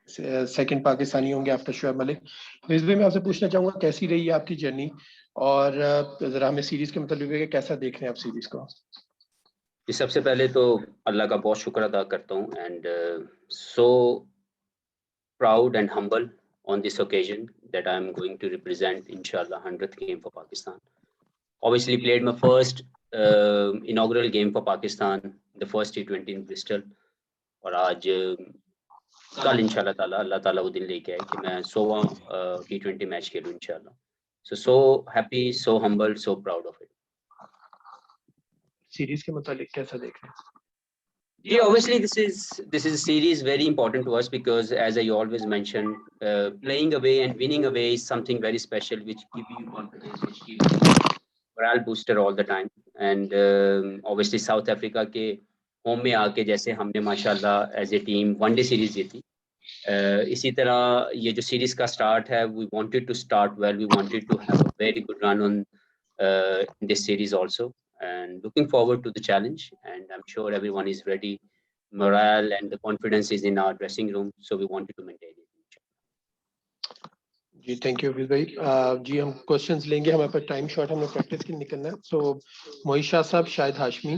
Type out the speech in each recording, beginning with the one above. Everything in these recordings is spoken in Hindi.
सेकंड पाकिस्तानी होंगे आफ्टर शुएब मलिक। तो इस भाई मैं आपसे पूछना चाहूंगा कैसी रही है आपकी जर्नी, और जरा हमें सीरीज के मतलब कैसा देख रहे हैं आप सीरीज को? सबसे पहले तो अल्लाह का बहुत शुक्र अदा करता हूँ and so proud and humble on this occasion that I am going to represent inshallah 100th game for Pakistan. Obviously played my first inaugural game for Pakistan, the first T20 in Bristol. और आज कल इंशाल्लाह ताला अल्लाह ताला वो दिन लेके आए कि मैं 100वां T20 मैच खेलूं इंशाल्लाह. So happy, so humble, so proud of it. Series के मतलब कैसा देख रहे हैं? Yeah, obviously this is a series very important to us because as I always mention, playing away and winning away is something very special which give you confidence, which give you morale booster all the time. And obviously South Africa के होम में आके जैसे हमने माशाल्लाह as a team one day series जीती, इसी तरह ये जो सीरीज का स्टार्ट है, we wanted to start well, we wanted to have a very good run on this series also. And looking forward to the challenge, and I'm sure everyone is ready. Morale and the confidence is in our dressing room, so we wanted to maintain it. जी थैंक यू अफीज भाई। जी हम क्वेश्चंस लेंगे, हमारे पास टाइम शॉर्ट, हमें प्रैक्टिस के लिए निकलना है। सो मोहित शाह साहब, शाहिद हाशमी,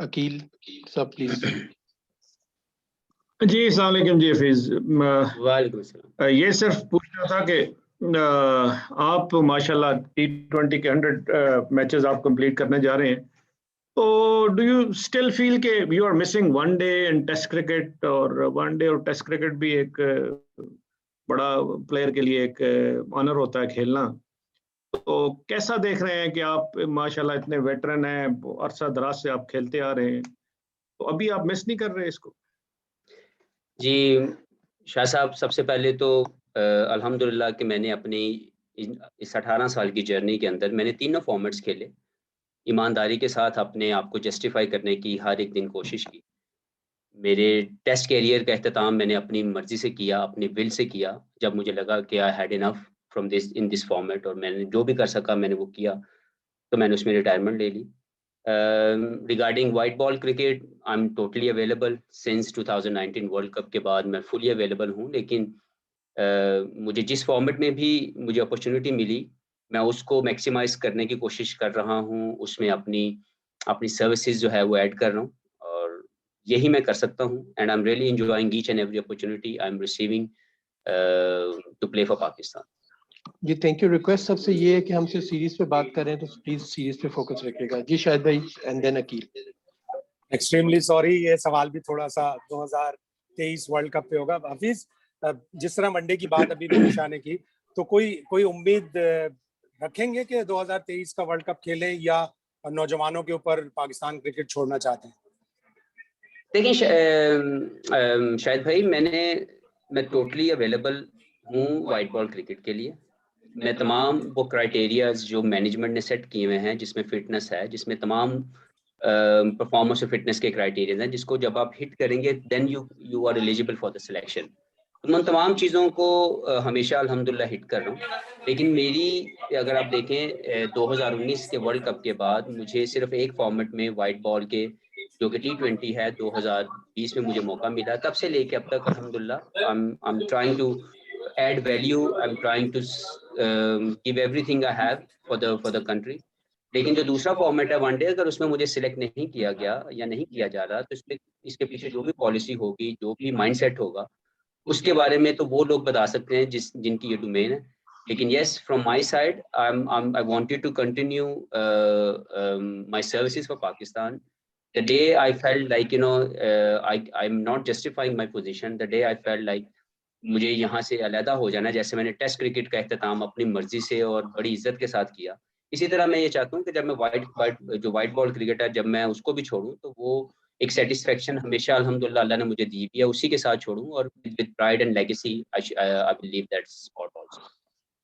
अकील साहब प्लीज। जी अस्सलाम वालेकुम जी हफीज। वालेकुम अस्सलाम। ये सिर्फ पूछना था कि आप माशाल्लाह T20 के 100 मैचेस आप कंप्लीट करने जा रहे हैं, तो डू यू स्टिल फील के you are missing one day and test cricket? और वनडे और टेस्ट क्रिकेट भी एक बड़ा प्लेयर के लिए एक ऑनर होता है खेलना, तो कैसा देख रहे हैं कि आप माशाल्लाह इतने वेटरन हैं, अरसा दराज से आप खेलते आ रहे हैं, तो अभी आप मिस नहीं कर रहे इसको? जी शाह साहब, सबसे पहले तो अल्हम्दुलिल्लाह कि मैंने अपनी इस 18 साल की जर्नी के अंदर मैंने तीनों फॉर्मेट्स खेले, ईमानदारी के साथ अपने आप को जस्टिफाई करने की हर एक दिन कोशिश की। मेरे टेस्ट कैरियर का एख्तिताम मैंने अपनी मर्जी से किया, अपनी विल से किया, जब मुझे लगा कि I had enough from this in this format, और मैंने जो भी कर सका मैंने वो किया, तो मैंने उसमें रिटायरमेंट ले ली। Regarding white ball cricket, I am totally available since 2019 world cup के बाद मैं फुली अवेलेबल हूँ, लेकिन मुझे जिस फॉर्मेट में भी मुझे अपॉर्चुनिटी मिली मैं उसको मैक्सिमाइज करने की कोशिश कर रहा हूँ, उसमें अपनी सर्विसेज जो है वो ऐड कर रहा हूँ, और यही मैं कर सकता हूँ। And I am really enjoying each and every opportunity I am receiving to play for Pakistan. जी थैंक यू। रिक्वेस्ट सबसे ये है कि हम सिर्फ सीरीज पे बात करें, तो प्लीज सीरीज पे फोकस रखिएगा। जी शाहिद भाई and then Aqeel. Extremely sorry, ये सवाल भी थोड़ा सा 2023 वर्ल्ड कप पे होगा। हफीज, जिस तरह वनडे की बात अभी मोनिशा ने की, तो कोई उम्मीद रखेंगे कि 2023 का वर्ल्ड कप खेलें, या नौजवानों के ऊपर पाकिस्तान क्रिकेट छोड़ना चाहते हैं? देखिए शाहिद भाई, मैं टोटली अवेलेबल हूँ वाइट बॉल क्रिकेट के लिए। मैं तमाम वो क्राइटेरियाज जो मैनेजमेंट ने सेट किए हुए हैं, जिसमें फिटनेस है, जिसमें तमाम परफॉर्मेंस और फिटनेस के क्राइटेरियाज हैं, जिसको जब आप हिट करेंगे then you are eligible for the selection. तो मैं तमाम चीज़ों को हमेशा अल्हम्दुलिल्लाह हिट कर रहा हूँ, लेकिन मेरी अगर आप देखें 2019 के वर्ल्ड कप के बाद मुझे सिर्फ एक फॉर्मेट में वाइट बॉल के जो कि T20 है 2020 में मुझे मौका मिला, तब से लेके अब तक अल्हम्दुलिल्लाह I am trying to add value, I'm trying to give everything I have for the country। लेकिन जो दूसरा फॉर्मेट है वनडे, अगर उसमें मुझे सिलेक्ट नहीं किया गया या नहीं किया जा रहा, तो इसके पीछे जो भी पॉलिसी होगी, जो भी माइंडसेट होगा, उसके बारे में तो वो लोग बता सकते हैं जिनकी ये डोमेन है। लेकिन yes, from my side, I wanted to continue my services for Pakistan. The day I felt like I'm not justifying my position, the day I felt like मुझे यहाँ से अलहदा हो जाना, जैसे मैंने टेस्ट क्रिकेट का इख्तिताम अपनी मर्जी से और बड़ी इज्जत के साथ किया, इसी तरह मैं ये चाहता हूँ कि जब मैं वाइट बॉल क्रिकेट है, जब मैं उसको भी छोड़ूं, तो वो एक सेटिस्फेक्शन हमेशा अल्हम्दुलिल्लाह अल्लाह ने मुझे दी भी है, उसी के साथ छोड़ूं, और with pride and legacy I will leave that spot also.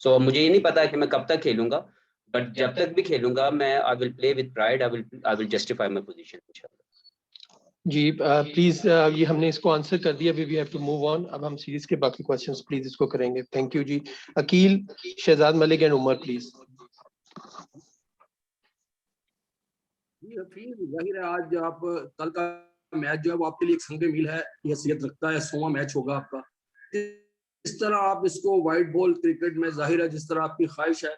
So मुझे ये नहीं पता कि मैं कब तक खेलूंगा, बट जब तक भी खेलूंगा मैं I will play with pride, I will justify my position इंशाल्लाह। जी प्लीज ये हमने इसको आंसर कर दिया, we have to move on. अब हम सीरीज के बाकी क्वेश्चंस प्लीज इसको करेंगे। थैंक यू जी। Aqeel, Shahzad Malik and Umar please. जी हफीज, जाहिर है आज आप कल का मैच जो है वो आपके लिए एक संगे मील है, हैसियत रखता है, 100वां मैच होगा आपका। इस तरह आप इसको वाइट बॉल क्रिकेट में, जाहिर है जिस तरह आपकी ख्वाहिश है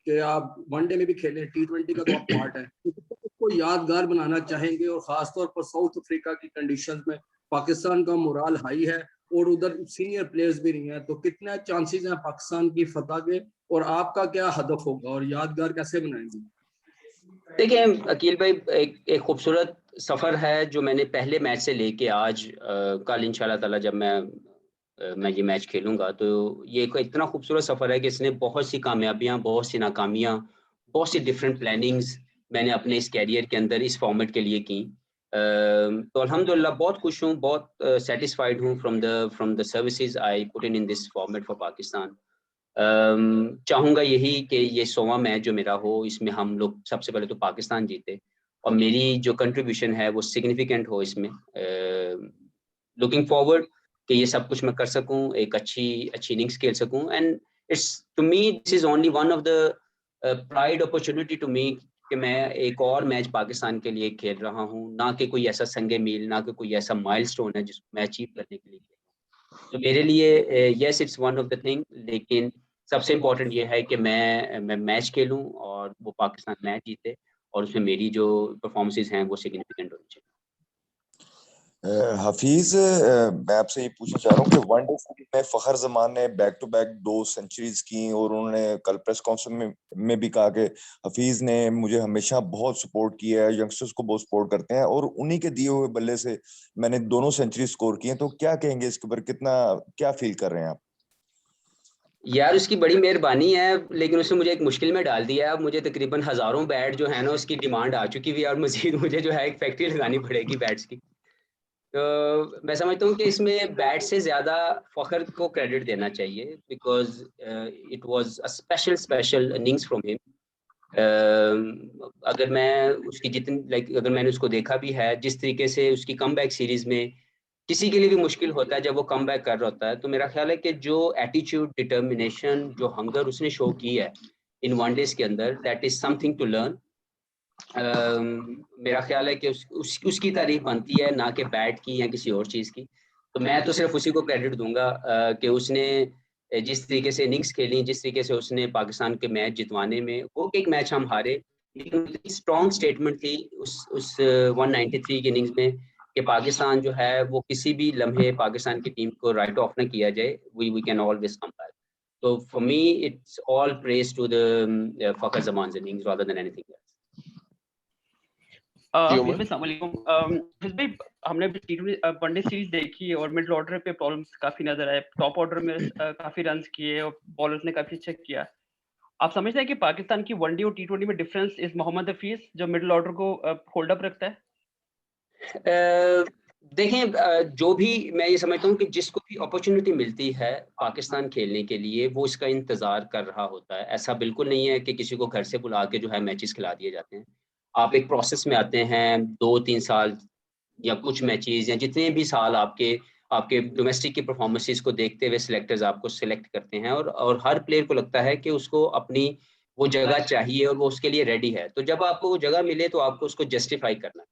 कि आप वनडे में भी खेलें, T20 का तो आप पार्ट है, उसको यादगार बनाना चाहेंगे, और खासतौर पर साउथ अफ्रीका की कंडीशंस में पाकिस्तान का मोराल हाई है और उधर सीनियर प्लेयर्स भी नहीं है, तो कितने चांसेस हैं पाकिस्तान की फतह के, और आपका क्या हदफ होगा और यादगार कैसे बनाएंगे? देखिए अकील भाई, एक खूबसूरत सफर है जो मैंने पहले मैच से लेके आज कल इंशाल्लाह ताला जब मैं ये मैच खेलूंगा, तो ये एक इतना खूबसूरत सफर है कि इसने बहुत सी कामयाबियां, बहुत सी नाकामियां, बहुत सी डिफरेंट प्लानिंग्स मैंने अपने इस कैरियर के अंदर इस फॉर्मेट के लिए की। तो अल्हम्दुलिल्लाह बहुत खुश हूँ, बहुत सेटिस्फाइड हूँ from the services I put in this format for Pakistan. चाहूँगा यही कि ये 100वां मैच जो मेरा हो, इसमें हम लोग सबसे पहले तो पाकिस्तान जीते और मेरी जो कंट्रीब्यूशन है वो सिग्निफिकेंट हो इसमें। लुकिंग फॉरवर्ड कि ये सब कुछ मैं कर सकूं, एक अच्छी इनिंग्स खेल सकूं, and it's to me this is only one of the pride opportunity to me कि मैं एक और मैच पाकिस्तान के लिए खेल रहा हूं, ना कि कोई ऐसा संगे मील, ना कि कोई ऐसा माइलस्टोन है जिसको मैं अचीव करने के लिए। तो मेरे लिए yes it's one of the thing, लेकिन सबसे इम्पोर्टेंट ये है कि मैं मैच खेलूं और वो पाकिस्तान मैच जीते और उसमें मेरी जो परफॉर्मेंसेस हैं वो सिग्निफिकेंट होनी चाहिए। हफीज, मैं आपसे ये पूछना चाह रहा हूँ कि वनडे सीरीज में फखर जमान ने बैक टू बैक 2 सेंचुरीज की और उन्होंने कल प्रेस कॉन्फ्रेंस में भी कहा कि हफीज ने मुझे हमेशा बहुत सपोर्ट किया है, यंगस्टर्स को बहुत सपोर्ट करते हैं और उन्हीं के दिए हुए बल्ले से मैंने दोनों सेंचुरी स्कोर की हैं। तो क्या कहेंगे इसके ऊपर, क्या फील कर रहे हैं आप? यार उसकी बड़ी मेहरबानी है, लेकिन उसने मुझे एक मुश्किल में डाल दिया है। अब मुझे तकरीबन हजारों बैट जो है ना उसकी डिमांड आ चुकी हुई है और मजीद मुझे जो है एक फैक्ट्री लगानी पड़ेगी बैट्स की। तो मैं समझता हूँ कि इसमें बैट से ज्यादा फखर को क्रेडिट देना चाहिए, because it was a special innings from him. अगर मैं उसकी जितनी अगर मैंने उसको देखा भी है, जिस तरीके से उसकी कमबैक सीरीज में किसी के लिए भी मुश्किल होता है जब वो कमबैक कर रहा होता है, तो मेरा ख्याल है कि जो एटीट्यूड, डिटर्मिनेशन, जो हंगर उसने शो की है इन वनडेज के अंदर, that is something to learn. मेरा ख्याल है कि उसकी तारीफ बनती है, ना कि बैट की या किसी और चीज़ की। तो मैं तो सिर्फ उसी को क्रेडिट दूंगा कि उसने जिस तरीके से इनिंग्स खेली, जिस तरीके से उसने पाकिस्तान के मैच जितवाने में, वो एक मैच हम हारे लेकिन स्ट्रॉन्ग स्टेटमेंट थी उस 193 की इनिंग्स में कि पाकिस्तान जो है वो किसी भी लम्हे पाकिस्तान की टीम को राइट ऑफ ना किया जाए, we can always come back. तो for me it's all praise to the Fakhar Zaman's innings rather than anything else. भाई हमने वनडे सीरीज देखी और मिडिल ऑर्डर पे प्रॉब्लम्स काफी नजर आए, टॉप ऑर्डर में काफी रन्स किए और बॉलर्स ने काफी चेक किया। आप समझते हैं कि पाकिस्तान की वनडे और T20 में डिफरेंस इज मोहम्मद हफीज जो मिडिल ऑर्डर को होल्ड अप रखता है? देखें, जो भी मैं ये समझता हूँ कि जिसको भी अपॉर्चुनिटी मिलती है पाकिस्तान खेलने के लिए वो इसका इंतजार कर रहा होता है। ऐसा बिल्कुल नहीं है कि किसी को घर से बुला के जो है मैचेस खिला दिए जाते हैं। आप एक प्रोसेस में आते हैं, 2-3 साल या कुछ मैचेस या जितने भी साल आपके डोमेस्टिक की परफॉर्मेंसेस को देखते हुए सिलेक्टर्स आपको सिलेक्ट करते हैं और हर प्लेयर को लगता है कि उसको अपनी वो जगह चाहिए और वो उसके लिए रेडी है। तो जब आपको वो जगह मिले तो आपको उसको जस्टिफाई करना है।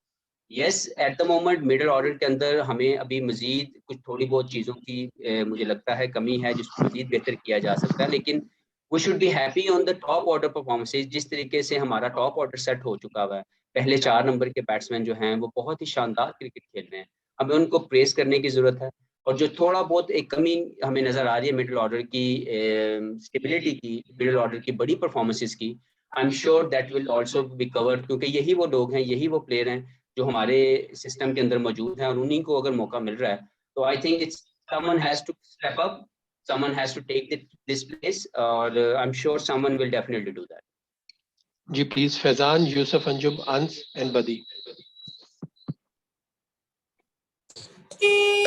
Yes, eight the moment middle order के अंदर हमें अभी मजीद कुछ थोड़ी बहुत चीज़ों की मुझे लगता है कमी है जिसको मजीद बेहतर किया जा सकता है, लेकिन we should be happy on the top order performances. जिस तरीके से हमारा टॉप ऑर्डर सेट हो चुका हुआ है, पहले 4 नंबर के बैट्समैन जो हैं वो बहुत ही शानदार क्रिकेट खेल रहे हैं, हमें उनको प्रेस करने की जरूरत है। और जो थोड़ा बहुत एक कमी हमें नजर आ रही है मिडिल ऑर्डर की स्टेबिलिटी की, मिडिल ऑर्डर की बड़ी परफॉर्मेंसेज की, आई am sure that will also be covered, क्योंकि यही वो लोग हैं, यही वो प्लेयर हैं जो हमारे सिस्टम के अंदर मौजूद हैं और उन्हीं को अगर मौका मिल रहा है तो I think it's someone has to step up, someone has to take this place, और I'm sure someone will definitely do that. जी प्लीज फैजान, यूसुफ, अंजुम, अंस एंड बदी।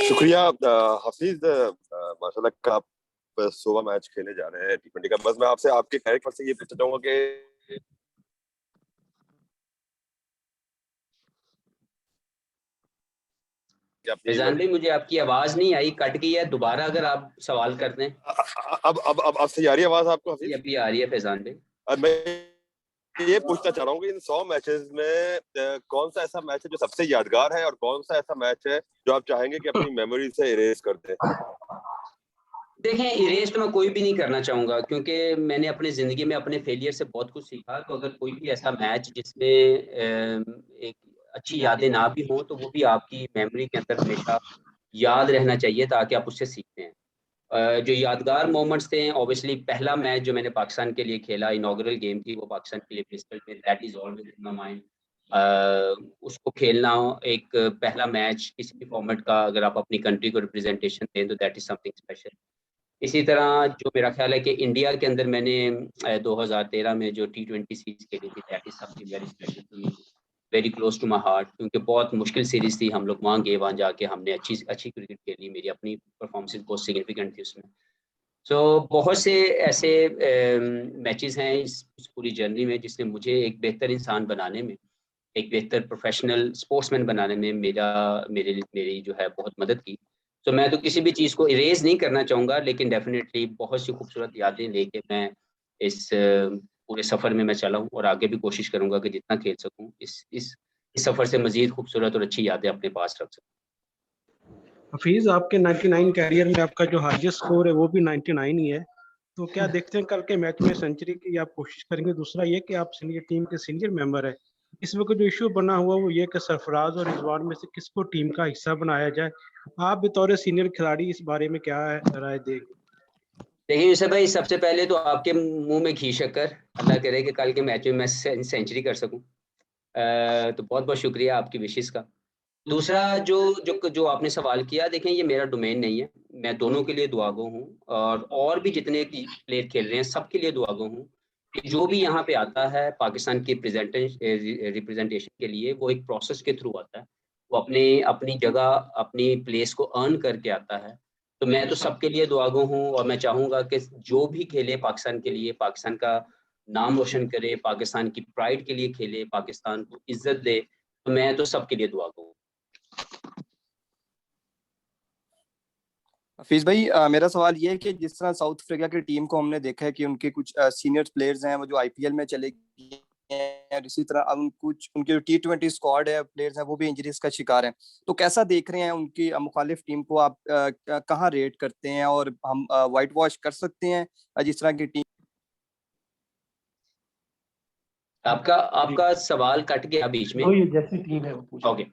शुक्रिया हफीज, माशाल्लाह का आप 100वां मैच खेलने जा रहे हैं T20 का। बस मैं आपसे आपके कैरेक्टर से ये पूछना चाहूंगा कि फैजान भाई मुझे आपकी आवाज नहीं आई, कट गई है, दोबारा अगर आप सवाल कर दें। अब सही आ रही है आवाज आपको हफीज? अभी आ रही है फैजान भाई। मैं ये पूछना चाह रहा हूँ कि इन 100 मैचेस में कौन सा ऐसा मैच है जो सबसे यादगार है और कौन सा ऐसा मैच है जो आप चाहेंगे कि अपनी मेमोरी से इरेज कर दें? देखें, इरेज तो मैं कोई भी नहीं करना चाहूँगा, क्योंकि मैंने अपनी ज़िंदगी में अपने फेलियर से बहुत कुछ सीखा। तो अगर कोई भी ऐसा मैच जिसमें एक अच्छी यादें ना भी हों, तो वो भी आपकी मेमोरी के अंदर हमेशा याद रहना चाहिए, ताकि आप उससे सीखते हैं। जो यादगार मोमेंट्स थे, ऑब्वियसली पहला मैच जो मैंने पाकिस्तान के लिए खेला, इनॉग्रल गेम थी वो पाकिस्तान के लिए ब्रिस्टल में, that is always in my mind. उसको खेलना, एक पहला मैच किसी भी फॉर्मेट का, अगर आप अपनी कंट्री को रिप्रेजेंटेशन दें, तो दैट इज़ समथिंग स्पेशल। इसी तरह जो मेरा ख्याल है कि इंडिया के अंदर मैंने 2013 में जो T20 सीरीज खेली थी, that is something very special to me, very close to my heart, क्योंकि बहुत मुश्किल सीरीज थी। हम लोग वहाँ गए, वहाँ जाके हमने अच्छी क्रिकेट खेली। मेरी अपनी परफॉर्मेंस बहुत सिग्निफिकेंट थी उसमें। सो बहुत से ऐसे मैचेस हैं इस पूरी जर्नी में, जिसने मुझे एक बेहतर इंसान बनाने में, एक बेहतर प्रोफेशनल स्पोर्ट्समैन बनाने में मेरी जो है बहुत मदद की। तो मैं तो किसी भी चीज़ को इरेज नहीं करना चाहूँगा, लेकिन डेफिनेटली बहुत सी खूबसूरत यादें लेके मैं इस पूरे सफ़र में मैं चला हूँ, और आगे भी कोशिश करूँगा कि जितना खेल सकूँ इस सफ़र से मज़ीद खूबसूरत और अच्छी यादें अपने पास रख सकूँ। हफीज, आपके 99 कैरियर में आपका जो हाईएस्ट स्कोर है वो भी 99 ही है, तो क्या देखते हैं कल के मैच में सेंचुरी की आप कोशिश करेंगे? दूसरा ये कि आप सीनियर टीम के सीनियर मेंबर है, इस वक्त जो इशू बना हुआ वो ये कि सरफराज और रिजवान में से किसको टीम का हिस्सा बनाया जाए। आप बतौर सीनियर खिलाड़ी इस बारे में क्या राय देंगे? देखिए यूसुफ भाई, सबसे पहले तो आपके मुंह में घी शक्कर, अल्लाह करे कि कल के मैच में मैं सेंचुरी कर सकूं। तो बहुत बहुत शुक्रिया आपकी विशेस का। दूसरा जो आपने सवाल किया, देखें ये मेरा डोमेन नहीं है। मैं दोनों के लिए दुआगो हूँ, और भी जितने प्लेयर खेल रहे हैं सबके लिए दुआगो हूँ कि जो भी यहाँ पे आता है पाकिस्तान की रिप्रेजेंटेशन के लिए, वो एक प्रोसेस के थ्रू आता है। वो अपनी जगह, अपनी प्लेस को अर्न करके आता है। तो मैं तो सबके लिए दुआगो हूँ, और मैं चाहूँगा कि जो भी खेले पाकिस्तान के लिए, पाकिस्तान का नाम रोशन करे, पाकिस्तान की प्राइड के लिए खेले, पाकिस्तान को इज्जत दे, तो मैं तो सबके लिए दुआगो हूँ। हफीज भाई, मेरा सवाल ये है कि जिस तरह साउथ अफ्रीका की टीम को हमने देखा है कि उनके कुछ सीनियर प्लेयर्स हैं वो जो आईपीएल में चले गए हैं, और इसी तरह अब कुछ उनके जो T20 स्क्वाड है प्लेयर्स हैं वो भी इंजरीज का शिकार हैं, तो कैसा देख रहे हैं उनकी मुखालिफ टीम को? आप कहाँ रेट करते हैं, और हम वाइट वॉश कर सकते हैं जिस तरह की टीम? आपका सवाल कट गया बीच में। ये जैसी टीम है वो पूछ। ओके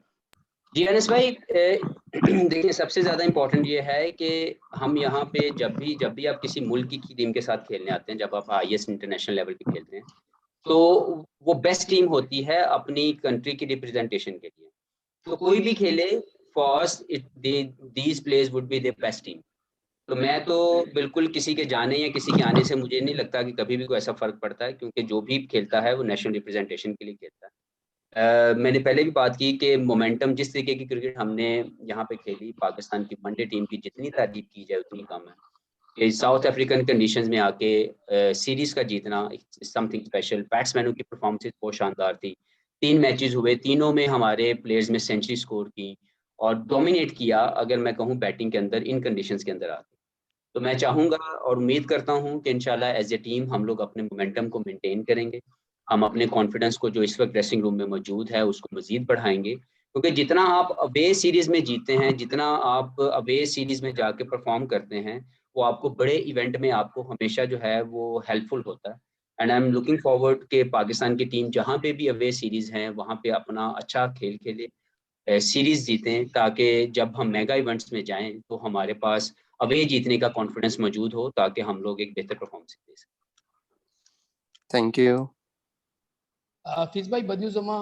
जी अनस भाई, देखिए सबसे ज़्यादा इम्पोर्टेंट ये है कि हम यहाँ पे जब भी आप किसी मुल्क की टीम के साथ खेलने आते हैं, जब आप हाईएस्ट इंटरनेशनल लेवल पे खेलते हैं, तो वो बेस्ट टीम होती है अपनी कंट्री की रिप्रेजेंटेशन के लिए। तो कोई भी खेले, for us these players would be the best team. तो मैं तो बिल्कुल किसी के जाने या किसी के आने से मुझे नहीं लगता कि कभी भी कोई ऐसा फ़र्क पड़ता है, क्योंकि जो भी खेलता है वो नेशनल रिप्रेजेंटेशन के लिए खेलता है। मैंने पहले भी बात की कि मोमेंटम, जिस तरीके की क्रिकेट हमने यहाँ पे खेली, पाकिस्तान की वनडे टीम की जितनी तारीफ की जाए उतनी कम है। कि साउथ अफ्रीकन कंडीशंस में आके सीरीज का जीतना समथिंग स्पेशल। बैट्समैनों की परफॉर्मेंस बहुत शानदार थी। 3 मैचेस हुए, तीनों में हमारे प्लेयर्स में सेंचुरी स्कोर की और डोमिनेट किया, अगर मैं कहूँ बैटिंग के अंदर, इन कंडीशंस के अंदर आके। तो मैं चाहूँगा और उम्मीद करता हूँ कि इंशाल्लाह एज ए टीम हम लोग अपने मोमेंटम को मेंटेन करेंगे। हम अपने कॉन्फिडेंस को जो इस वक्त ड्रेसिंग रूम में मौजूद है उसको मजीद बढ़ाएंगे, क्योंकि जितना आप अवे सीरीज में जीते हैं, जितना आप अवे सीरीज में जाके परफॉर्म करते हैं, वो आपको बड़े इवेंट में आपको हमेशा जो है वो हेल्पफुल होता है। And I am looking forward कि पाकिस्तान की टीम जहाँ पे भी अवे सीरीज हैं वहाँ पे अपना अच्छा खेल खेले, सीरीज जीतें, ताकि जब हम मेगा इवेंट्स में जाएं तो हमारे पास अवे जीतने का कॉन्फिडेंस मौजूद हो, ताकि हम लोग एक बेहतर परफॉर्मेंस दे सकें। Thank you. हाफिज भाई, बदियुज़्ज़मा,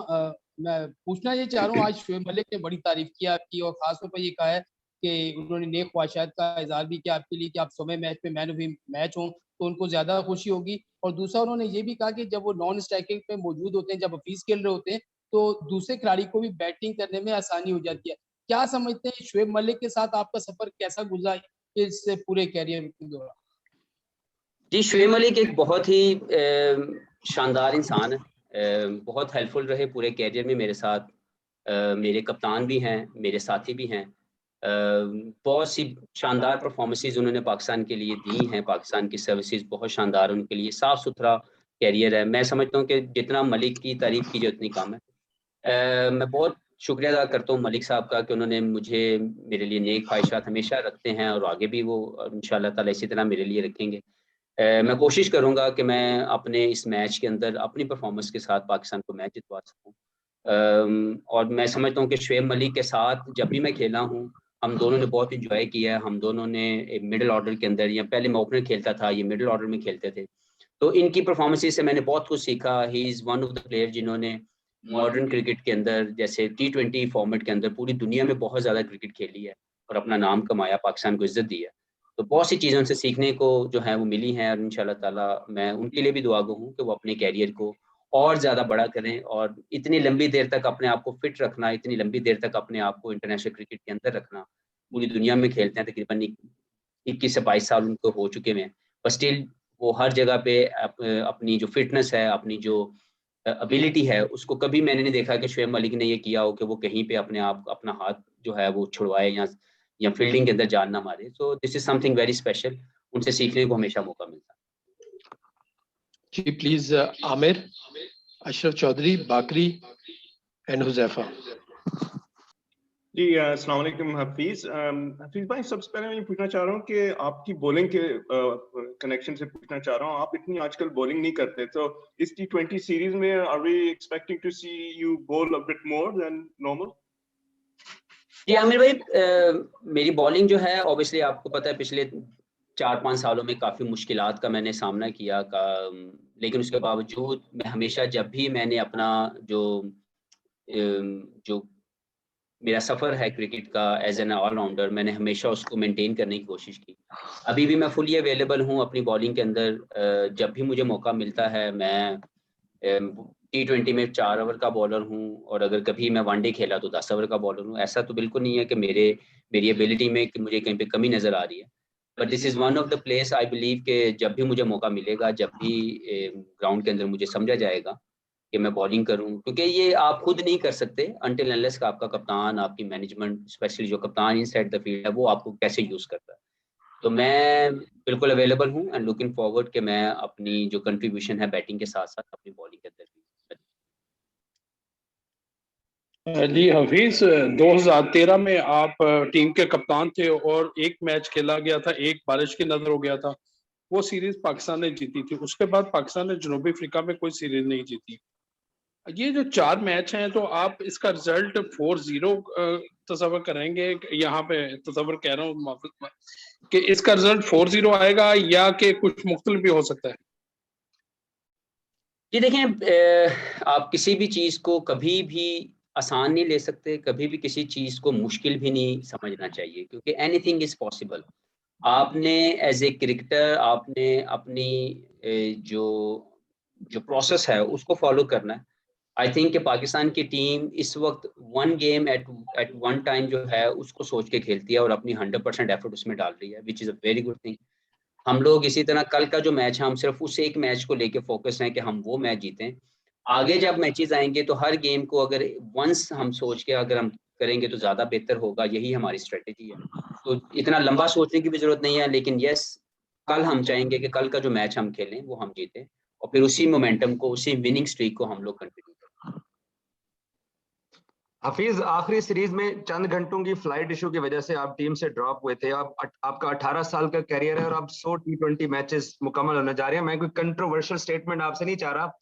मैं पूछना ये चाह रहा हूँ, आज शोएब मलिक ने बड़ी तारीफ की आपकी, और खासतौर पर ये कहा है कि उन्होंने नेक ख्वाहिशात का इजहार भी किया आपके लिए कि आप 100वें मैच में मैन ऑफ द मैच हों तो उनको ज़्यादा खुशी होगी। और दूसरा उन्होंने ये भी कहा कि जब वो नॉन स्ट्राइकिंग पे मौजूद होते हैं, जब हफीज खेल रहे होते हैं, तो दूसरे खिलाड़ी को भी बैटिंग करने में आसानी हो जाती है। क्या समझते हैं शोएब मलिक के साथ आपका सफर कैसा गुजरा इस पूरे कैरियर के दौरान? जी, शोएब मलिक एक बहुत ही शानदार इंसान है, बहुत हेल्पफुल रहे पूरे कैरियर में मेरे साथ। मेरे कप्तान भी हैं, मेरे साथी भी हैं। बहुत सी शानदार परफॉर्मेंसेस उन्होंने पाकिस्तान के लिए दी हैं, पाकिस्तान की सर्विसेज बहुत शानदार उनके लिए, साफ़ सुथरा कैरियर है। मैं समझता हूँ कि जितना मलिक की तारीफ की जाए उतनी कम है। मैं बहुत शुक्रिया अदा करता हूँ मलिक साहब का कि उन्होंने मुझे, मेरे लिए नेक ख्वाहिशात हमेशा रखते हैं और आगे भी वो इंशाल्लाह ताला इसी तरह मेरे लिए रखेंगे। मैं कोशिश करूंगा कि मैं अपने इस मैच के अंदर अपनी परफॉर्मेंस के साथ पाकिस्तान को मैच जितवा सकूं। और मैं समझता हूं कि शुएब मलिक के साथ जब भी मैं खेला हूं, हम दोनों ने बहुत इंजॉय किया है। हम दोनों ने मिडिल ऑर्डर के अंदर, या पहले मैं ओपनर खेलता था, ये मिडिल ऑर्डर में खेलते थे, तो इनकी परफॉर्मेंसेस से मैंने बहुत कुछ सीखा। He is one of the player जिन्होंने मॉडर्न क्रिकेट के अंदर, जैसे T20 फॉर्मेट के अंदर पूरी दुनिया में बहुत ज़्यादा क्रिकेट खेली है और अपना नाम कमाया, पाकिस्तान को इज्जत दी है। तो बहुत सी चीज़ें उनसे सीखने को जो है वो मिली हैं, और इंशाल्लाह ताला मैं उनके लिए भी दुआ गो हूँ कि वो अपने कैरियर को और ज़्यादा बड़ा करें, और इतनी लंबी देर तक अपने आप को फिट रखना, इतनी लंबी देर तक अपने आप को इंटरनेशनल क्रिकेट के अंदर रखना। पूरी दुनिया में खेलते हैं, तकरीबन 21 से 22 साल उनको हो चुके हैं, पर स्टिल वो हर जगह पे अपनी जो फिटनेस है, अपनी जो एबिलिटी है, उसको कभी मैंने नहीं देखा कि शुएब मलिक ने ये किया हो कि वो कहीं पे अपने आप अपना हाथ जो है वो छुड़वाए या फील्डिंग के अंदर जान ना मारे। So this is something very special. उनसे सीखने को हमेशा मौका मिलता है। जी प्लीज आमिर, अशरफ चौधरी, बाकरी एंड हुजैफा। जी अस्सलाम वालेकुम हफीज। हफीज भाई, सबसे पहले मैं ये पूछना चाह रहा हूँ कि आपकी बॉलिंग के कनेक्शन से पूछना चाह रहा हूँ, आप इतनी आजकल बॉलिंग नहीं करते, तो इस T20 सीरीज में are we expecting to see you bowl a bit more than normal? जी आमिर भाई, मेरी बॉलिंग जो है ऑब्वियसली आपको पता है पिछले 4-5 सालों में काफ़ी मुश्किलात का मैंने सामना किया, लेकिन उसके बावजूद मैं हमेशा, जब भी मैंने अपना जो मेरा सफ़र है क्रिकेट का एज एन ऑलराउंडर, मैंने हमेशा उसको मेंटेन करने की कोशिश की। अभी भी मैं फुली अवेलेबल हूँ अपनी बॉलिंग के अंदर। जब भी मुझे मौका मिलता है, मैं T20 में 4 ओवर का बॉलर हूँ, और अगर कभी मैं वनडे खेला तो 10 ओवर का बॉलर हूँ। ऐसा तो बिल्कुल नहीं है कि मेरी एबिलिटी में कि मुझे कहीं पे कमी नज़र आ रही है, but this is one of the place I believe कि जब भी मुझे मौका मिलेगा, जब भी ग्राउंड के अंदर मुझे समझा जाएगा कि मैं बॉलिंग करूं, क्योंकि ये आप खुद नहीं कर सकते अनटिल अनलेस का आपका कप्तान, आपकी मैनेजमेंट, स्पेशली जो कप्तान इनसाइड द फील्ड है, वो आपको कैसे यूज करता है। तो मैं बिल्कुल अवेलेबल हूं एंड लुकिंग फॉरवर्ड कि मैं अपनी जो कंट्रीब्यूशन है बैटिंग के साथ साथ अपनी बॉलिंग के अंदर भी। जी हफीज, 2013 में आप टीम के कप्तान थे और एक मैच खेला गया था, एक बारिश की नजर हो गया था, वो सीरीज पाकिस्तान ने जीती थी। उसके बाद पाकिस्तान ने जनूबी अफ्रीका में कोई सीरीज नहीं जीती। ये जो 4 मैच हैं, तो आप इसका रिजल्ट 4-0 तस्वर करेंगे? यहाँ पे तस्वर कह रहा हूँ कि इसका रिजल्ट 4-0 आएगा या कि कुछ मुख्तलिफ भी हो सकता है? जी देखें, आप किसी भी चीज़ को कभी भी आसान नहीं ले सकते, कभी भी किसी चीज़ को मुश्किल भी नहीं समझना चाहिए, क्योंकि एनीथिंग इज़ पॉसिबल। आपने एज ए क्रिकेटर आपने अपनी जो प्रोसेस है उसको फॉलो करना है। आई थिंक कि पाकिस्तान की टीम इस वक्त one game at one time जो है उसको सोच के खेलती है और अपनी 100% एफर्ट उसमें डाल रही है, विच is a very good thing. हम लोग इसी तरह कल का जो मैच है, हम सिर्फ उस एक मैच को लेके फोकस हैं कि हम वो मैच जीतें। आगे जब मैचेस आएंगे तो हर गेम को अगर वंस हम सोच के अगर हम करेंगे तो ज़्यादा बेहतर होगा, यही हमारी स्ट्रेटेजी है। तो इतना लंबा सोचने की भी ज़रूरत नहीं है, लेकिन यस, कल हम चाहेंगे कि कल का जो मैच हम खेलें वो हम जीतें, और फिर उसी मोमेंटम को, उसी विनिंग स्ट्रीक को हम लोग कंटिन्यू करें। हफीज, आखिरी सीरीज में चंद घंटों की फ्लाइट इशू की वजह से आप टीम से ड्रॉप हुए थे। आपका 18 साल का कैरियर है और आप 100 T20 मैचेस मुकम्मल होने जा रहे हैं। मैं कोई कंट्रोवर्शियल स्टेटमेंट आपसे नहीं चाह रहा,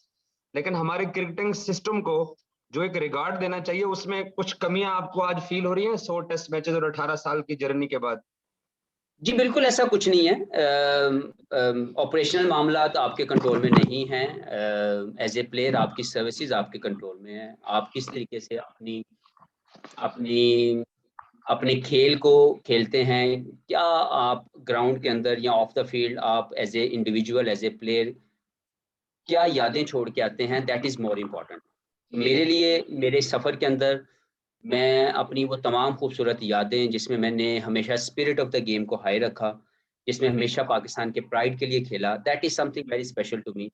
लेकिन हमारे क्रिकेटिंग सिस्टम को जो एक रिगार्ड देना चाहिए, उसमें कुछ कमियां आपको आज फील हो रही हैं 100 टेस्ट मैचेस और 18 साल की जर्नी के बाद? जी बिल्कुल ऐसा कुछ नहीं है। ऑपरेशनल मामला तो आपके कंट्रोल में नहीं है। एज ए प्लेयर आपकी सर्विसेज आपके कंट्रोल में है। आप किस तरीके से अपनी अपने खेल को खेलते हैं, क्या आप ग्राउंड के अंदर या ऑफ द फील्ड आप as a individual, as a player क्या यादें छोड़ के आते हैं, दैट इज़ मोर इम्पॉर्टेंट। मेरे लिए मेरे सफ़र के अंदर मैं अपनी वो तमाम खूबसूरत यादें, जिसमें मैंने हमेशा स्पिरिट ऑफ द गेम को हाई रखा, जिसमें हमेशा पाकिस्तान के प्राइड के लिए खेला, that is something very special to me.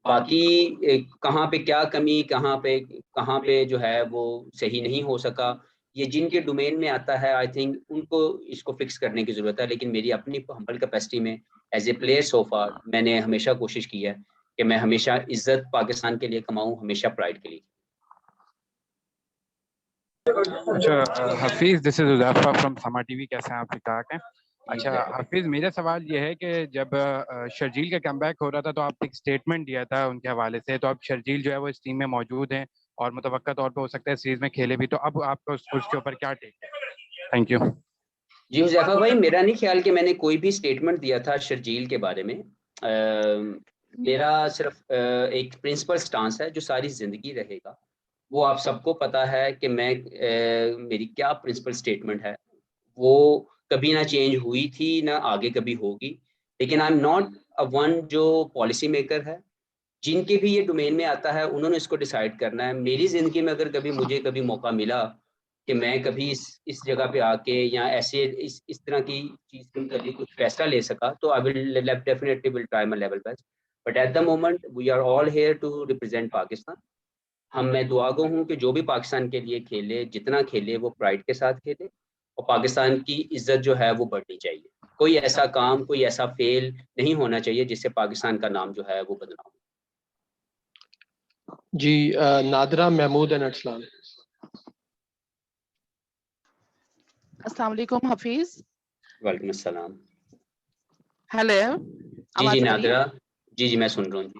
बाकी कहाँ पे क्या कमी, कहाँ पे जो है वो सही नहीं हो सका, ये जिनके डोमेन में आता है, आई थिंक उनको इसको फिक्स करने की ज़रूरत है। लेकिन मेरी अपनी हम्बल कैपेसिटी में एज ए प्लेयर सो फार मैंने हमेशा कोशिश की है कि मैं हमेशा इज्जत पाकिस्तान के लिए कमाऊं, हमेशा प्राइड के लिए। अच्छा हफीज, दिस इज उज़ैफा फ्रॉम समा टीवी। कैसे हैं आप? ठीक ठाक हैं? अच्छा हफीज, मेरा सवाल ये है कि जब शर्जील का कमबैक हो रहा था तो आपने एक स्टेटमेंट दिया था उनके हवाले से, तो अब शर्जील जो है वो इस टीम में मौजूद हैं और मुतवक्का तौर पे हो सकता है सीरीज में खेले भी, तो अब आपका उसके ऊपर क्या टेक है? Thank you. जी हुज़ैफा भाई, मेरा नहीं ख्याल कि मैंने कोई भी स्टेटमेंट दिया था शर्जील के बारे में। मेरा सिर्फ एक प्रिंसिपल स्टांस है जो सारी जिंदगी रहेगा। वो आप सबको पता है कि मैं मेरी क्या प्रिंसिपल स्टेटमेंट है, वो कभी ना चेंज हुई थी ना आगे कभी होगी। लेकिन I am not a one जो पॉलिसी मेकर है। जिनके भी ये डोमेन में आता है उन्होंने इसको डिसाइड करना है। मेरी ज़िंदगी में अगर कभी मुझे कभी मौका मिला कि मैं कभी इस जगह पे आके या ऐसे इस तरह की चीज़ के मतलब कुछ फैसला ले सका, तो I will definitely will try my level best. But at the moment we are all here to represent Pakistan. मैं दुआगो हूँ कि जो भी पाकिस्तान के लिए खेले, जितना खेले वो प्राइड के साथ खेले और पाकिस्तान की इज्जत जो है वो बढ़नी चाहिए। कोई ऐसा काम, कोई ऐसा फेल नहीं होना चाहिए जिससे पाकिस्तान का नाम जो है वो बदनाम हो। जी नादरा, महमूद एंड अरसलान। अस्सलाम वालेकुम हफीज। वालेकुम अस्सलाम। हेलो, जी जी नादरा, जी मैं सुन रहा हूँ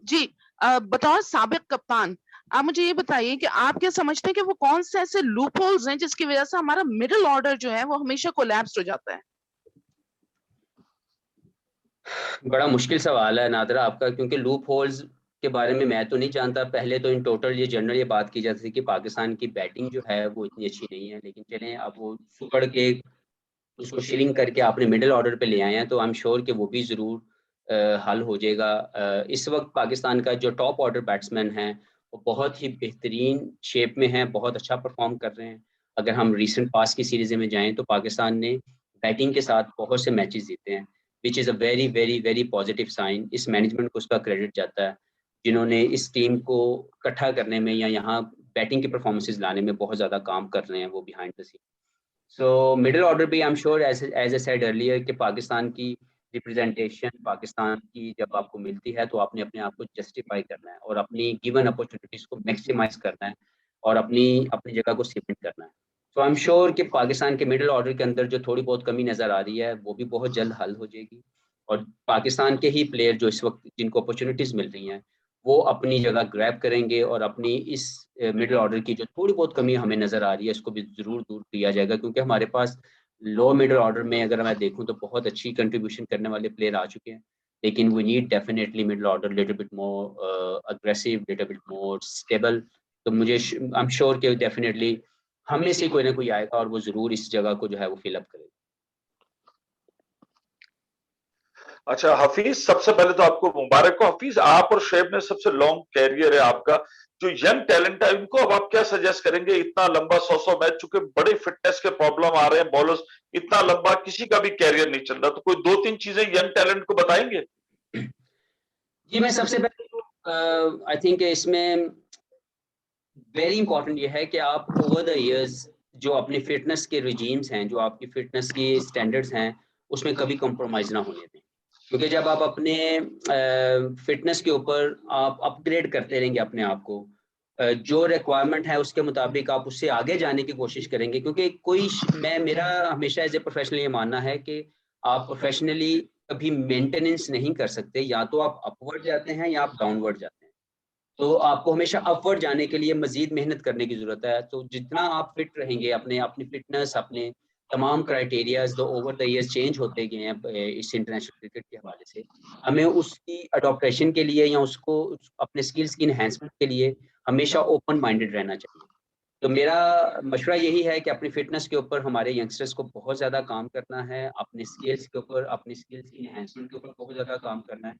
जी। बतौर साबिक कप्तान आप मुझे ये बताइए कि आप क्या समझते हैं कि वो कौन से ऐसे लूप होल्स हैं जिसकी वजह से हमारा मिडिल ऑर्डर जो है वो हमेशा कोलैप्स हो जाता है? बड़ा मुश्किल सवाल है नादरा आपका, क्योंकि लूप होल्स के बारे में मैं तो नहीं जानता। पहले तो इन टोटल ये जनरल ये बात की जाती थी कि पाकिस्तान की बैटिंग जो है वो इतनी अच्छी नहीं है, लेकिन चलें अब वो सुकड़ के उसको शिलिंग करके आपने मिडिल ऑर्डर पे ले आए हैं, तो आई एम श्योर कि वो भी ज़रूर हल हो जाएगा। इस वक्त पाकिस्तान का जो टॉप ऑर्डर बैट्समैन हैं वो बहुत ही बेहतरीन शेप में हैं, बहुत अच्छा परफॉर्म कर रहे हैं। अगर हम रीसेंट पास की सीरीज़ में जाएँ तो पाकिस्तान ने बैटिंग के साथ बहुत से मैचेस जीते हैं, which is a very very very positive sign. इस मैनेजमेंट को उसका क्रेडिट जाता है, जिन्होंने इस टीम को इकट्ठा करने में या यहाँ बैटिंग की परफॉर्मेंसेज लाने में बहुत ज़्यादा काम कर रहे हैं वो behind the scene. So middle order भी I am sure as I said earlier कि पाकिस्तान की रिप्रेजेंटेशन पाकिस्तान की जब आपको मिलती है तो आपने अपने आप को जस्टिफाई करना है और अपनी गिवन अपॉर्चुनिटीज को मैक्सिमाइज करना है और अपनी अपनी जगह को सीमेंट करना है। तो आई एम श्योर कि पाकिस्तान के मिडिल ऑर्डर के अंदर जो थोड़ी बहुत कमी नज़र आ रही है वो भी बहुत जल्द हल हो जाएगी और पाकिस्तान के ही प्लेयर जो इस वक्त जिनको अपॉर्चुनिटीज़ मिल रही हैं वो अपनी जगह ग्रैब करेंगे और अपनी इस मिडिल ऑर्डर की जो थोड़ी बहुत कमी हमें नज़र आ रही है इसको भी ज़रूर दूर किया जाएगा, क्योंकि हमारे पास लो मिडिल ऑर्डर में अगर मैं देखूं तो बहुत अच्छी कंट्रीब्यूशन करने वाले प्लेयर आ चुके हैं, लेकिन we need definitely middle order little bit more aggressive, little bit more stable. तो मुझे आई एम श्योर कि डेफिनेटली हम में से कोई ना कोई आएगा और वो ज़रूर इस जगह को जो है वो फिल अप करेगा। अच्छा हफीज, सबसे पहले तो आपको मुबारक हो। हफीज, आप और शेब ने सबसे लॉन्ग कैरियर है आपका। जो यंग टैलेंट है इनको अब आप क्या सजेस्ट करेंगे? इतना लंबा 100 मैच, चुके बड़े फिटनेस के प्रॉब्लम आ रहे हैं, बॉलर्स इतना लंबा किसी का भी कैरियर नहीं चल रहा, तो कोई 2-3 चीजें यंग टैलेंट को बताएंगे? जी मैं सबसे पहले आई थिंक इसमें वेरी इंपॉर्टेंट ये है कि आप ओवर द इयर्स जो अपनी फिटनेस के रिजीम्स हैं, जो आपकी फिटनेस की स्टैंडर्ड्स हैं, उसमें कभी कॉम्प्रोमाइज ना होने दें, क्योंकि जब आप अपने फिटनेस के ऊपर आप अपग्रेड करते रहेंगे अपने आप को, जो रिक्वायरमेंट है उसके मुताबिक आप उससे आगे जाने की कोशिश करेंगे, क्योंकि मेरा हमेशा एज ए प्रोफेशनल ये मानना है कि आप प्रोफेशनली कभी मेंटेनेंस नहीं कर सकते, या तो आप अपवर्ड जाते हैं या आप डाउनवर्ड जाते हैं। तो आपको हमेशा अपवर्ड जाने के लिए मजीद मेहनत करने की जरूरत है। तो जितना आप फिट रहेंगे, अपनी फिटनेस, अपने तमाम क्राइटेरियाज जो ओवर द ईयर्स चेंज होते गए हैं इस इंटरनेशनल क्रिकेट के हवाले से, हमें उसकी अडॉप्टेशन के लिए या उसको अपने स्किल्स की इन्हेंसमेंट के लिए हमेशा ओपन माइंडेड रहना चाहिए। तो मेरा मशवरा यही है कि अपनी फिटनेस के ऊपर हमारे यंगस्टर्स को बहुत ज़्यादा काम करना है, अपने स्किल्स के ऊपर, अपनी स्किल्स की इन्हेंसमेंट के ऊपर बहुत ज़्यादा काम करना है,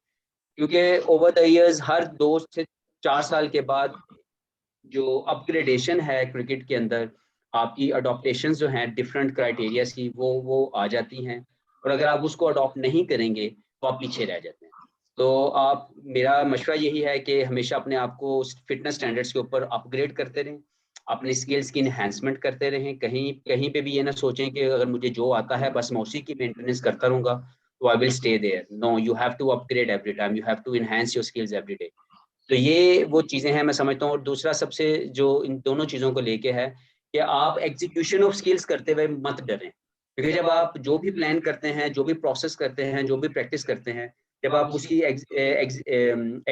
क्योंकि ओवर द ईयर्स हर 2 से 4 साल के बाद जो अपग्रेडेशन है क्रिकेट के अंदर, आपकी अडॉप्टेशंस जो हैं डिफरेंट क्राइटेरियाज की वो आ जाती हैं, और अगर आप उसको अडॉप्ट नहीं करेंगे तो आप पीछे रह जाते हैं। तो मेरा मशवरा यही है कि हमेशा अपने आप को फिटनेस स्टैंडर्ड्स के ऊपर अपग्रेड करते रहें, अपनी स्किल्स की इन्हेंसमेंट करते रहें। कहीं पे भी ये ना सोचें कि अगर मुझे जो आता है बस मैं उसी की मेंटेनेंस करता रहूँगा, तो I will stay there. No, you have to upgrade every time. You have to enhance your skills every day. तो ये वो चीजें हैं मैं समझता हूँ। और दूसरा सबसे जो इन दोनों चीजों को लेके है कि आप एग्जीक्यूशन ऑफ स्किल्स करते हुए मत डरें, क्योंकि जब आप जो भी प्लान करते हैं, जो भी प्रोसेस करते हैं, जो भी प्रैक्टिस करते हैं, जब आप उसकी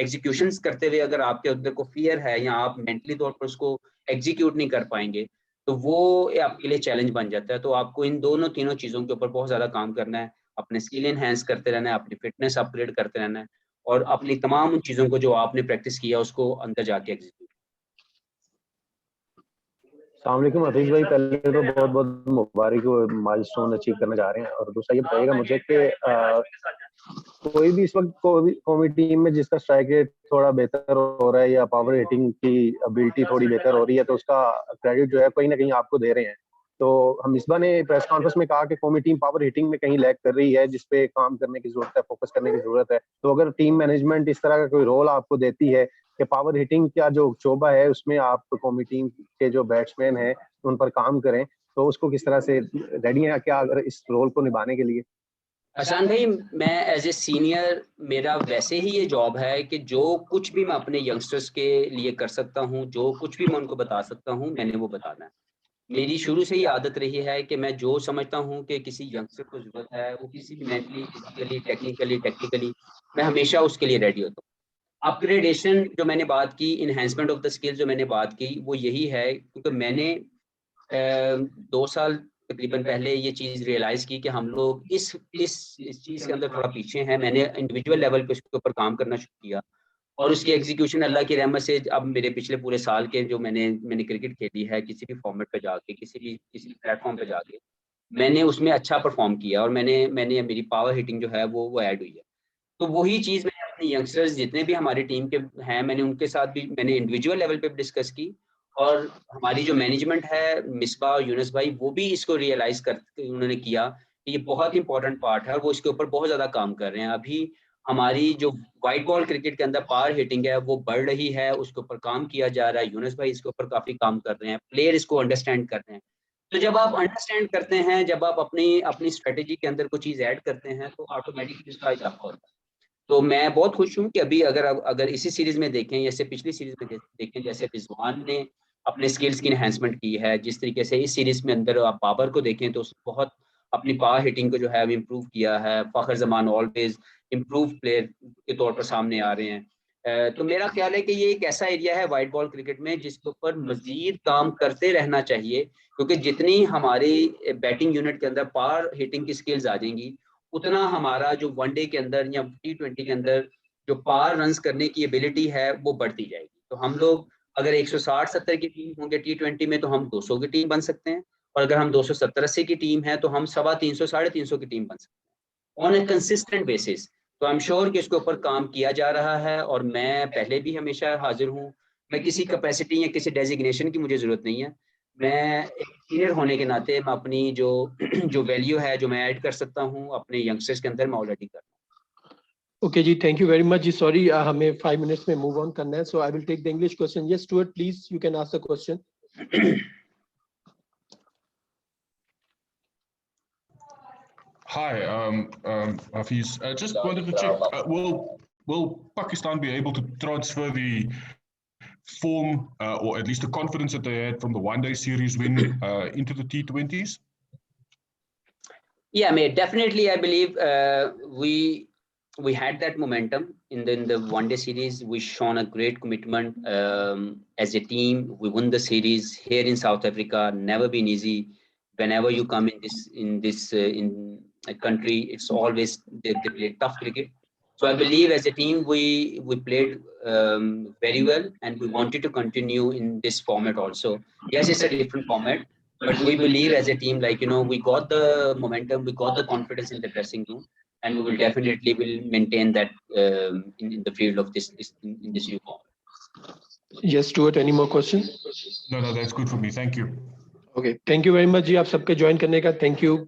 एग्जीक्यूशंस करते हुए अगर आपके अंदर को फियर है या आप मेंटली तौर पर उसको एग्जीक्यूट नहीं कर पाएंगे, तो वो आपके लिए चैलेंज बन जाता है। तो आपको इन दोनों तीनों चीज़ों के ऊपर बहुत ज़्यादा काम करना है, अपने स्किल एनहेंस करते रहना है, अपनी फिटनेस अपग्रेड करते रहना है, और अपनी तमाम उन चीज़ों को जो आपने प्रैक्टिस किया उसको अंदर जाके एग्जीक्यूट। अस्सलाम वालेकुम हफीज भाई, पहले तो बहुत बहुत मुबारक हो, माइलस्टोन अचीव करने जा रहे हैं। और दूसरा ये बताइएगा मुझे कि कोई भी इस वक्त कौमी टीम में जिसका स्ट्राइक रेट थोड़ा बेहतर हो रहा है या पावर हिटिंग की एबिलिटी थोड़ी बेहतर हो रही है, तो उसका क्रेडिट जो है कहीं ना कहीं आपको दे रहे हैं। तो हम मिसबा ने प्रेस कॉन्फ्रेंस में कहा कि कौमी टीम पावर हिटिंग में कहीं लैग कर रही है, जिसपे काम करने की जरूरत है, फोकस करने की जरूरत है। तो अगर टीम मैनेजमेंट इस तरह का कोई रोल आपको देती है कि पावर हिटिंग का जो शोबा है उसमें आप कौमी टीम के जो बैट्समैन हैं उन पर काम करें, तो उसको किस तरह से रेडी है क्या अगर इस रोल को निभाने के लिए? हसन भाई, मैं एज ए सीनियर मेरा वैसे ही ये जॉब है कि जो कुछ भी मैं अपने यंगस्टर्स के लिए कर सकता हूँ, जो कुछ भी मैं उनको बता सकता हूँ, मैंने वो बताना है। मेरी शुरू से ही आदत रही है कि मैं जो समझता हूँ कि किसी यंगस्टर को जरूरत है, वो किसी भी मेंटली, फिजिकली, टेक्निकली, मैं हमेशा उसके लिए रेडी होता हूँ। अपग्रेडेशन जो मैंने बात की, इन्हेंसमेंट ऑफ द स्किल्स जो मैंने बात की, वो यही है क्योंकि मैंने 2 साल तकरीबन पहले ये चीज़ रियलाइज़ की कि हम लोग इस चीज़ के अंदर थोड़ा पीछे हैं। मैंने इंडिविजुअल लेवल पे उसके ऊपर काम करना शुरू किया और उसकी एग्जीक्यूशन अल्लाह की रहमत से अब मेरे पिछले पूरे साल के जो मैंने क्रिकेट खेली है, किसी भी फॉर्मेट पे जाके, किसी भी प्लेटफॉर्म पे जाके, मैंने उसमें अच्छा परफॉर्म किया और मैंने मेरी पावर हिटिंग जो है वो ऐड हुई है। तो वही चीज़ मैंने अपने यंगस्टर्स जितने भी हमारी टीम के हैं, मैंने उनके साथ भी मैंने इंडिविजुअल लेवल पे डिस्कस की, और हमारी जो मैनेजमेंट है, मिसबा और यूनुस भाई, वो भी इसको रियलाइज करके उन्होंने किया कि ये बहुत इंपॉर्टेंट पार्ट है और वो इसके ऊपर बहुत ज़्यादा काम कर रहे हैं। अभी हमारी जो वाइट बॉल क्रिकेट के अंदर पावर हिटिंग है वो बढ़ रही है, उसके ऊपर काम किया जा रहा है। यूनुस भाई इसके ऊपर काफ़ी काम कर रहे हैं, प्लेयर इसको अंडरस्टैंड कर रहे हैं। तो जब आप अंडरस्टैंड करते हैं, जब आप अपनी स्ट्रेटेजी के अंदर कोई चीज़ ऐड करते हैं, तो ऑटोमेटिकली इसका इजाफा होता है। तो मैं बहुत खुश हूँ कि अभी अगर इसी सीरीज में देखें, जैसे पिछली सीरीज में देखें, जैसे रिजवान ने अपने स्किल्स की एनहांसमेंट की है, जिस तरीके से इस सीरीज में अंदर आप बाबर को देखें तो उसने बहुत अपनी पावर हिटिंग को जो है इम्प्रूव किया है। फखर जमान ऑलवेज इम्प्रूव प्लेयर के तौर पर सामने आ रहे हैं। तो मेरा ख्याल है कि ये एक ऐसा एरिया है वाइट बॉल क्रिकेट में जिसके ऊपर मजीद काम करते रहना चाहिए, क्योंकि जितनी हमारी बैटिंग यूनिट के अंदर पावर हिटिंग की स्किल्स आ जाएंगी, उतना हमारा जो वनडे के अंदर या T20 के अंदर जो पावर रन्स करने की एबिलिटी है वो बढ़ती जाएगी। तो हम लोग अगर 160-70 की टीम होंगे T20 में, तो हम 200 की टीम बन सकते हैं, और अगर हम 270-80 की टीम है तो हम 350-350 की टीम बन सकते हैं ऑन ए कंसिस्टेंट बेसिस। तो आई एम श्योर कि इसके ऊपर काम किया जा रहा है, और मैं पहले भी हमेशा हाजिर हूँ। मैं किसी कैपेसिटी या किसी डेजिग्नेशन की मुझे ज़रूरत नहीं है। मैं एक सीनियर होने के नाते मैं अपनी जो वैल्यू है, जो मैं ऐड कर सकता हूँ अपने यंगस्टर्स के अंदर, मैं ऑलरेडी कर रहा हूँ। ओके जी, थैंक यू वेरी मच जी। सॉरी हमें 5 मिनट्स में मूव ऑन करना है, so I will take the English question. Yes Stuart, please you can ask the question. Hi, Hafiz. Just wanted to check, will Pakistan be able to transfer the form or at least the confidence that they had from the one-day series win into the T20s? Yeah, mate, definitely. I believe we had that momentum in the one-day series. We shown a great commitment as a team. We won the series here in South Africa. Never been easy. Whenever you come in this country, it's always they play tough cricket. So I believe as a team we played very well, and we wanted to continue in this format also. Yes, it's a different format, but we believe as a team, like, we got the momentum, we got the confidence in the dressing room, and we will definitely maintain that in the field of this new format. Yes, Stuart, any more questions? No, that's good for me. Thank you. Okay, thank you very much जी, आप सबके ज्वाइन करने का, thank you.